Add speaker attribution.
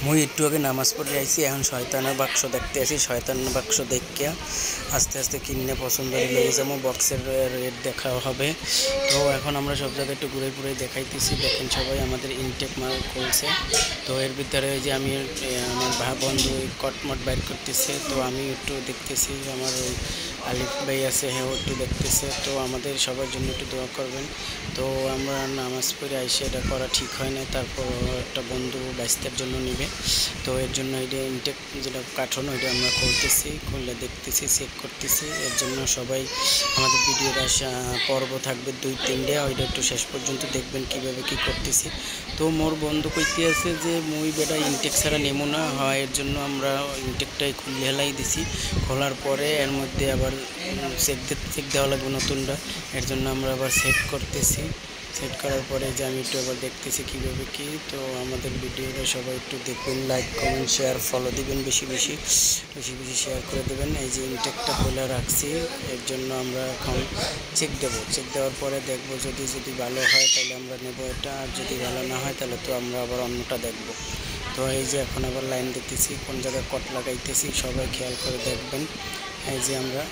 Speaker 1: মুই একটু আগে নামাজ পড়ে আইছি, এখন শয়তানের বাক্স দেখতে আসি। শয়তানের বাক্স দেখে আস্তে আস্তে কিনে পছন্দ লেগে যাবো, বক্সের রেট দেখা হবে। তো এখন আমরা সব জায়গায় একটু ঘুরে ঘুরে দেখাইতেছি। দেখেন সবাই আমাদের ইনটেক মাল খুলছে। তো এর ভিতরে ওই যে আমি আমার বন্ধু কটমট বাইর করতেছে, তো আমি একটু দেখতেছি। আমার ওই আলিফ ভাই আছে, হ্যাঁ একটু দেখতেছে। তো আমাদের সবার জন্য একটু দোয়া করবেন। তো আমরা নামাজ পড়ে আইসে এটা করা ঠিক হয় না, তারপর একটা বন্ধু বাইস্তার জন্য নিবে। তো এর জন্য এটা ইনটেক যেটা কার্টন ওইটা আমরা খুলতেছি, খুলে দেখতেছি, চেক করতেছি। এর জন্য সবাই আমাদের ভিডিওটা পর্ব থাকবে 2-3টা, ওইটা একটু শেষ পর্যন্ত দেখবেন কীভাবে কী করতেছি। তো মোর বন্ধু কইতে আছে যে মুই বেটা ইনটেক ছাড়া নেমো না হয়, এর জন্য আমরা ইনটেকটাই খুলে হেলাই দিছি। খোলার পরে এর মধ্যে আবার চেক দেওয়া লাগবে নতুনটা, এর জন্য আমরা আবার সেট করতেছি। সেট করার পরে যে আমি একটু আবার দেখতেছি কীভাবে কী। তো আমাদের ভিডিওটা সবাই একটু দেখবেন, লাইক কমেন্ট শেয়ার ফলো দিবেন, বেশি বেশি শেয়ার করে দেবেন। এই যে ইনটেকটা খোলা রাখছি, এর জন্য আমরা এখন চেক দেবো। চেক দেওয়ার পরে দেখবো, যদি ভালো হয় তাহলে আমরা নেব এটা, আর যদি ভালো না হয় তাহলে তো আমরা আবার অন্যটা দেখব। তো এই যে এখন আবার লাইন দেখতেছি, কোন জায়গায় কট লাগাইতেছি, সবাই খেয়াল করে দেখবেন। এই যে আমরা